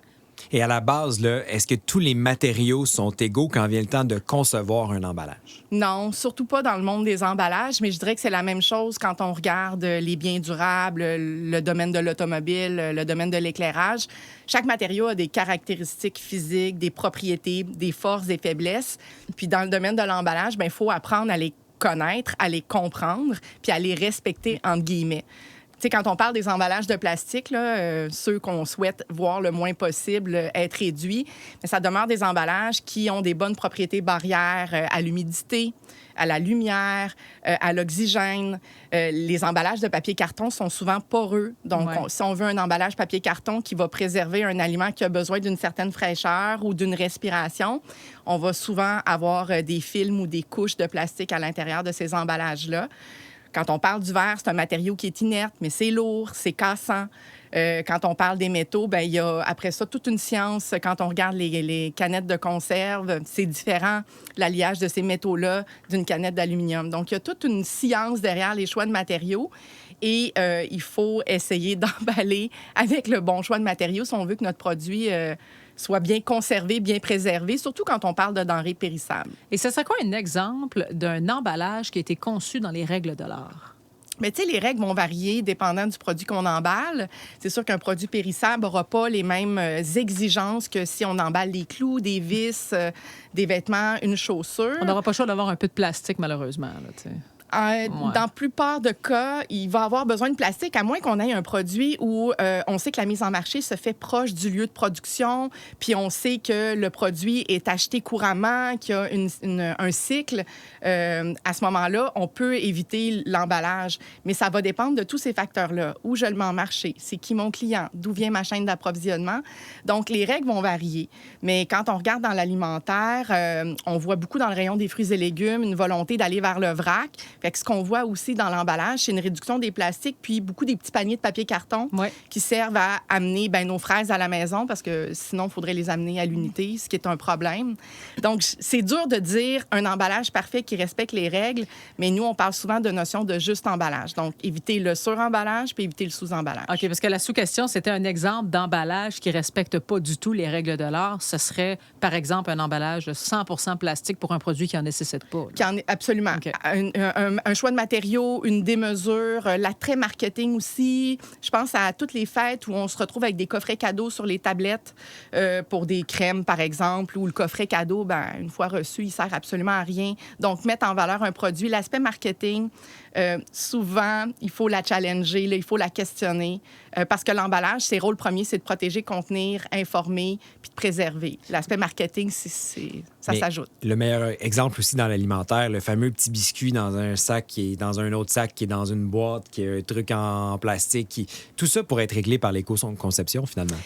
Et à la base, là, est-ce que tous les matériaux sont égaux quand vient le temps de concevoir un emballage? Non, surtout pas dans le monde des emballages, mais je dirais que c'est la même chose quand on regarde les biens durables, le domaine de l'automobile, le domaine de l'éclairage. Chaque matériau a des caractéristiques physiques, des propriétés, des forces, des faiblesses. Puis dans le domaine de l'emballage, il faut apprendre à les connaître, à les comprendre, puis à les respecter, entre guillemets. Tu sais, quand on parle des emballages de plastique, là, ceux qu'on souhaite voir le moins possible être réduits, mais ça demeure des emballages qui ont des bonnes propriétés barrières à l'humidité, à la lumière, à l'oxygène. Les emballages de papier-carton sont souvent poreux. Donc, si on veut un emballage papier-carton qui va préserver un aliment qui a besoin d'une certaine fraîcheur ou d'une respiration, on va souvent avoir des films ou des couches de plastique à l'intérieur de ces emballages-là. Quand on parle du verre, c'est un matériau qui est inerte, mais c'est lourd, c'est cassant. Quand on parle des métaux, il y a après ça toute une science. Quand on regarde les canettes de conserve, c'est différent, l'alliage de ces métaux-là, d'une canette d'aluminium. Donc, il y a toute une science derrière les choix de matériaux. Et il faut essayer d'emballer avec le bon choix de matériaux si on veut que notre produit soit bien conservé, bien préservé, surtout quand on parle de denrées périssables. Et ce serait quoi un exemple d'un emballage qui a été conçu dans les règles de l'art? Mais tu sais, les règles vont varier dépendant du produit qu'on emballe. C'est sûr qu'un produit périssable n'aura pas les mêmes exigences que si on emballe des clous, des vis, des vêtements, une chaussure. On n'aura pas le choix d'avoir un peu de plastique, malheureusement. Là, tu sais. Dans la plupart de cas, il va avoir besoin de plastique, à moins qu'on ait un produit où on sait que la mise en marché se fait proche du lieu de production, puis on sait que le produit est acheté couramment, qu'il y a un cycle. À ce moment-là, on peut éviter l'emballage. Mais ça va dépendre de tous ces facteurs-là. Où je le mets en marché? C'est qui mon client? D'où vient ma chaîne d'approvisionnement? Donc, les règles vont varier. Mais quand on regarde dans l'alimentaire, on voit beaucoup dans le rayon des fruits et légumes une volonté d'aller vers le vrac. Fait que ce qu'on voit aussi dans l'emballage, c'est une réduction des plastiques, puis beaucoup des petits paniers de papier-carton qui servent à amener nos fraises à la maison, parce que sinon, il faudrait les amener à l'unité, ce qui est un problème. Donc, c'est dur de dire un emballage parfait qui respecte les règles, mais nous, on parle souvent de notion de juste emballage. Donc, éviter le suremballage puis éviter le sous-emballage. OK, parce que la sous-question, c'était un exemple d'emballage qui ne respecte pas du tout les règles de l'art. Ce serait, par exemple, un emballage de 100% plastique pour un produit qui n'en nécessite pas. Absolument. Okay. Un choix de matériaux, une démesure, l'attrait marketing aussi. Je pense à toutes les fêtes où on se retrouve avec des coffrets cadeaux sur les tablettes pour des crèmes, par exemple, où le coffret cadeau, une fois reçu, il sert absolument à rien. Donc, mettre en valeur un produit. L'aspect marketing, souvent, il faut la challenger, là, il faut la questionner, parce que l'emballage, ses rôles premiers, c'est de protéger, contenir, informer, puis de préserver. L'aspect marketing, ça s'ajoute. Le meilleur exemple aussi dans l'alimentaire, le fameux petit biscuit dans un sac qui est dans un autre sac, qui est dans une boîte, qui est un truc en plastique. Tout ça pourrait être réglé par l'éco-conception, finalement.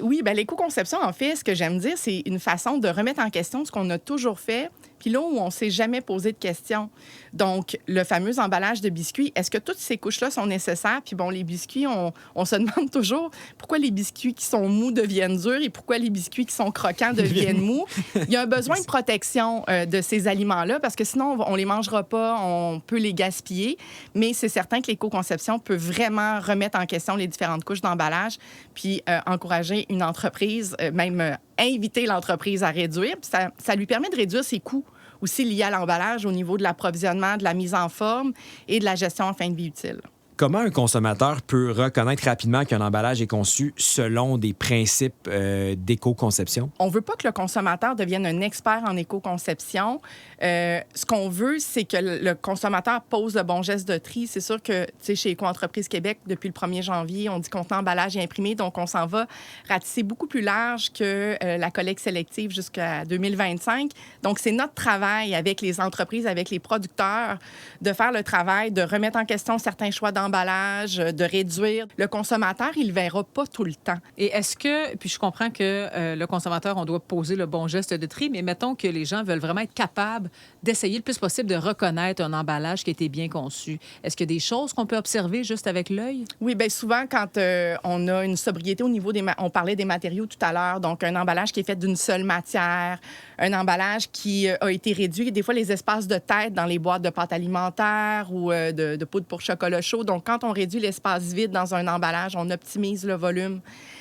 Oui, l'éco-conception, en fait, ce que j'aime dire, c'est une façon de remettre en question ce qu'on a toujours fait, puis là où on ne s'est jamais posé de questions. Donc, le fameux emballage de biscuits, est-ce que toutes ces couches-là sont nécessaires? Puis bon, les biscuits, on se demande toujours pourquoi les biscuits qui sont mous deviennent durs et pourquoi les biscuits qui sont croquants deviennent mous. Il y a un besoin de protection de ces aliments-là parce que sinon, on les mangera pas, on peut les gaspiller. Mais c'est certain que l'éco-conception peut vraiment remettre en question les différentes couches d'emballage puis encourager une entreprise, même inviter l'entreprise à réduire. Puis ça lui permet de réduire ses coûts aussi liés à l'emballage au niveau de l'approvisionnement, de la mise en forme et de la gestion en fin de vie utile. Comment un consommateur peut reconnaître rapidement qu'un emballage est conçu selon des principes d'éco-conception? On ne veut pas que le consommateur devienne un expert en éco-conception. Ce qu'on veut, c'est que le consommateur pose le bon geste de tri. C'est sûr que, chez Éco-entreprise Québec, depuis le 1er janvier, on dit contenant, emballage et imprimé. Donc, on s'en va ratisser beaucoup plus large que la collecte sélective jusqu'à 2025. Donc, c'est notre travail avec les entreprises, avec les producteurs, de faire le travail, de remettre en question certains choix d'emballage, emballage, de réduire. Le consommateur, il le verra pas tout le temps. Et est-ce que, puis je comprends que le consommateur, on doit poser le bon geste de tri, mais mettons que les gens veulent vraiment être capables d'essayer le plus possible de reconnaître un emballage qui a été bien conçu. Est-ce qu'il y a des choses qu'on peut observer juste avec l'œil? Oui, bien souvent, quand on a une sobriété au niveau on parlait des matériaux tout à l'heure, donc un emballage qui est fait d'une seule matière, un emballage qui a été réduit, des fois les espaces de tête dans les boîtes de pâte alimentaire ou de poudre pour chocolat chaud. Donc, quand on réduit l'espace vide dans un emballage, on optimise le volume.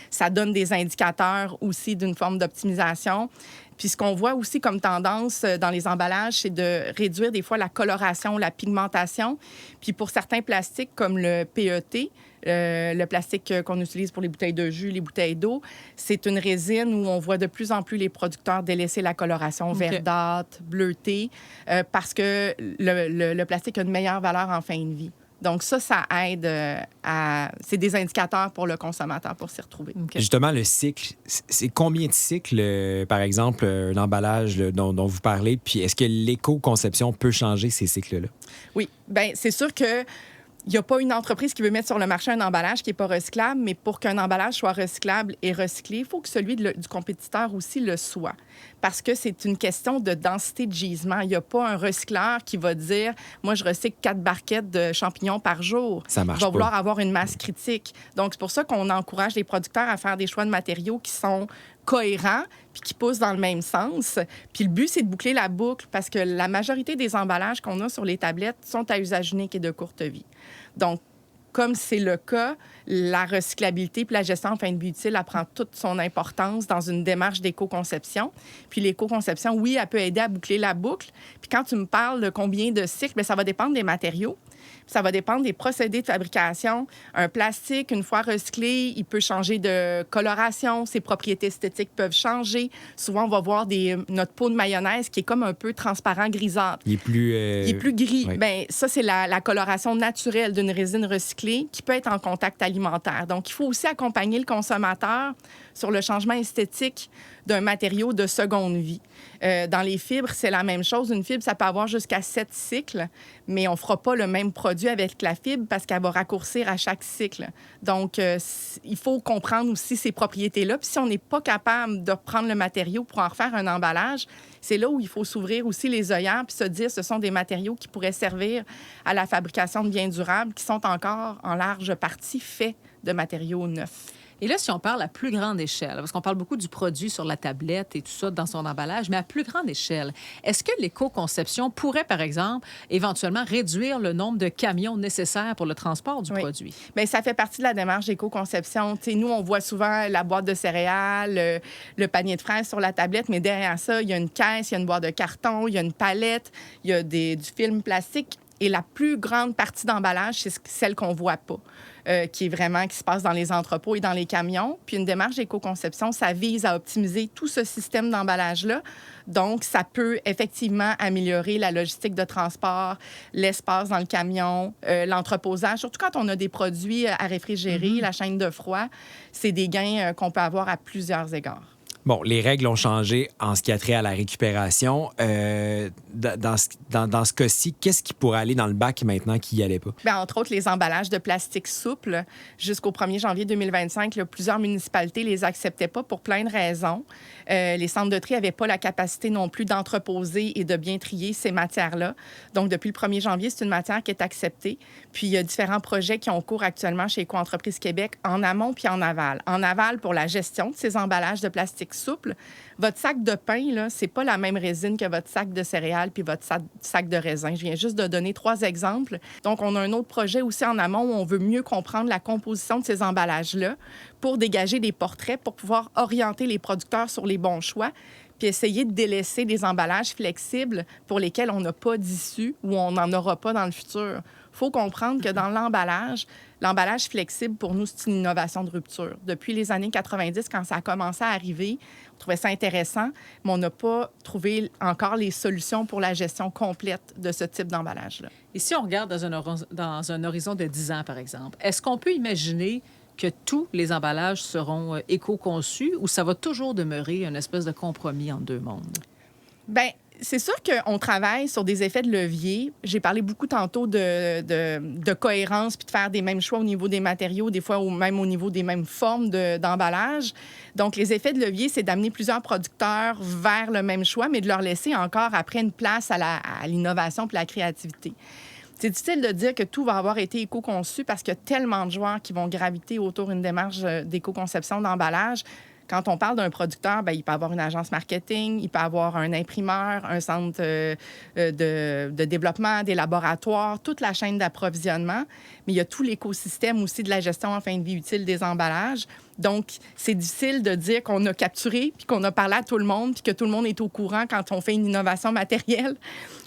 Ça donne des indicateurs aussi d'une forme d'optimisation. Puis ce qu'on voit aussi comme tendance dans les emballages, c'est de réduire des fois la coloration, la pigmentation. Puis pour certains plastiques comme le PET, le plastique qu'on utilise pour les bouteilles de jus, les bouteilles d'eau, c'est une résine où on voit de plus en plus les producteurs délaisser la coloration verdâtre, bleutée, parce que le plastique a une meilleure valeur en fin de vie. Donc ça aide c'est des indicateurs pour le consommateur pour s'y retrouver. Okay. Justement, le cycle, c'est combien de cycles, par exemple, l'emballage dont vous parlez, puis est-ce que l'éco-conception peut changer ces cycles-là? Oui, bien, c'est sûr que il n'y a pas une entreprise qui veut mettre sur le marché un emballage qui n'est pas recyclable, mais pour qu'un emballage soit recyclable et recyclé, il faut que celui du compétiteur aussi le soit. Parce que c'est une question de densité de gisement. Il n'y a pas un recycleur qui va dire « Moi, je recycle 4 barquettes de champignons par jour. » Ça marche Il va pas. vouloir avoir une masse critique. Donc, c'est pour ça qu'on encourage les producteurs à faire des choix de matériaux qui sont cohérents puis qui poussent dans le même sens. Puis le but, c'est de boucler la boucle parce que la majorité des emballages qu'on a sur les tablettes sont à usage unique et de courte vie. Donc, comme c'est le cas, la recyclabilité puis la gestion en fin de vie utile, elle prend toute son importance dans une démarche d'éco-conception. Puis l'éco-conception, oui, elle peut aider à boucler la boucle. Puis quand tu me parles de combien de cycles, bien, ça va dépendre des matériaux. Ça va dépendre des procédés de fabrication. Un plastique, une fois recyclé, il peut changer de coloration. Ses propriétés esthétiques peuvent changer. Souvent, on va voir notre pot de mayonnaise qui est comme un peu transparent, grisâtre. Il est plus gris. Oui. Bien, ça, c'est la coloration naturelle d'une résine recyclée qui peut être en contact alimentaire. Donc, il faut aussi accompagner le consommateur sur le changement esthétique d'un matériau de seconde vie. Dans les fibres, c'est la même chose. Une fibre, ça peut avoir jusqu'à 7 cycles, mais on ne fera pas le même produit avec la fibre parce qu'elle va raccourcir à chaque cycle. Donc, il faut comprendre aussi ces propriétés-là. Puis si on n'est pas capable de reprendre le matériau pour en refaire un emballage, c'est là où il faut s'ouvrir aussi les œillères puis se dire ce sont des matériaux qui pourraient servir à la fabrication de biens durables qui sont encore en large partie faits de matériaux neufs. Et là, si on parle à plus grande échelle, parce qu'on parle beaucoup du produit sur la tablette et tout ça dans son emballage, mais à plus grande échelle, est-ce que l'éco-conception pourrait, par exemple, éventuellement réduire le nombre de camions nécessaires pour le transport du produit? Bien, ça fait partie de la démarche d'éco-conception. T'sais, nous, on voit souvent la boîte de céréales, le panier de fraises sur la tablette, mais derrière ça, il y a une caisse, il y a une boîte de carton, il y a une palette, il y a du film plastique. Et la plus grande partie d'emballage, c'est celle qu'on ne voit pas, qui se passe dans les entrepôts et dans les camions. Puis une démarche d'éco-conception, ça vise à optimiser tout ce système d'emballage-là. Donc, ça peut effectivement améliorer la logistique de transport, l'espace dans le camion, l'entreposage. Surtout quand on a des produits à réfrigérer, la chaîne de froid, c'est des gains qu'on peut avoir à plusieurs égards. Bon, les règles ont changé en ce qui a trait à la récupération. Dans ce cas-ci, qu'est-ce qui pourrait aller dans le bac maintenant qui n'y allait pas? Bien, entre autres, les emballages de plastique souple. Jusqu'au 1er janvier 2025, plusieurs municipalités ne les acceptaient pas pour plein de raisons. Les centres de tri n'avaient pas la capacité non plus d'entreposer et de bien trier ces matières-là. Donc, depuis le 1er janvier, c'est une matière qui est acceptée. Puis, il y a différents projets qui ont cours actuellement chez Éco-entreprise Québec en amont puis en aval. En aval, pour la gestion de ces emballages de plastique souple. Votre sac de pain, là, c'est pas la même résine que votre sac de céréales puis votre sac de raisin. Je viens juste de donner 3 exemples. Donc, on a un autre projet aussi en amont où on veut mieux comprendre la composition de ces emballages-là pour dégager des portraits, pour pouvoir orienter les producteurs sur les bons choix puis essayer de délaisser des emballages flexibles pour lesquels on n'a pas d'issue ou on n'en aura pas dans le futur. Il faut comprendre que dans l'emballage flexible, pour nous, c'est une innovation de rupture. Depuis les années 90, quand ça a commencé à arriver, on trouvait ça intéressant, mais on n'a pas trouvé encore les solutions pour la gestion complète de ce type d'emballage-là. Et si on regarde dans un horizon de 10 ans, par exemple, est-ce qu'on peut imaginer que tous les emballages seront éco-conçus ou ça va toujours demeurer une espèce de compromis entre deux mondes? Bien, C'est sûr qu'on travaille sur des effets de levier. J'ai parlé beaucoup tantôt de cohérence puis de faire des mêmes choix au niveau des matériaux, des fois même au niveau des mêmes formes d'emballage. Donc, les effets de levier, c'est d'amener plusieurs producteurs vers le même choix, mais de leur laisser encore après une place à l'innovation puis la créativité. C'est difficile de dire que tout va avoir été éco-conçu parce qu'il y a tellement de joueurs qui vont graviter autour d'une démarche d'éco-conception d'emballage. Quand on parle d'un producteur, bien, il peut avoir une agence marketing, il peut avoir un imprimeur, un centre de développement, des laboratoires, toute la chaîne d'approvisionnement. Mais il y a tout l'écosystème aussi de la gestion en fin de vie utile des emballages. Donc, c'est difficile de dire qu'on a capturé puis qu'on a parlé à tout le monde puis que tout le monde est au courant quand on fait une innovation matérielle,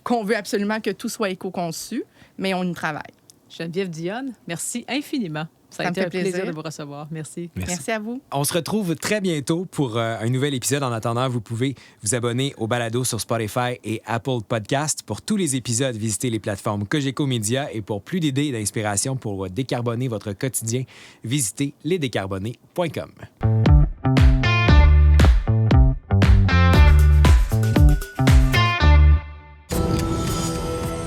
qu'on veut absolument que tout soit éco-conçu, mais on y travaille. Geneviève Dionne, merci infiniment. Ça a été un plaisir de vous recevoir. Merci. Merci à vous. On se retrouve très bientôt pour un nouvel épisode. En attendant, vous pouvez vous abonner au balado sur Spotify et Apple Podcasts. Pour tous les épisodes, visitez les plateformes Cogeco Média. Et pour plus d'idées et d'inspiration pour décarboner votre quotidien, visitez lesdécarbonés.com.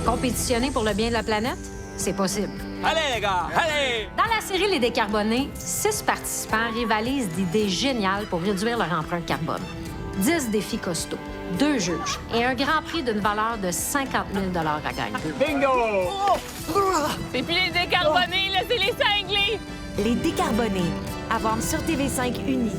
Compétitionner pour le bien de la planète? C'est possible. Allez, les gars, allez! Dans la série Les Décarbonés, 6 participants rivalisent d'idées géniales pour réduire leur empreinte carbone. 10 défis costauds, 2 juges et un grand prix d'une valeur de 50 000 à gagner. Bingo! C'est plus les décarbonés, là, c'est les cinglés! Les Décarbonés, à voir sur TV5 Uni.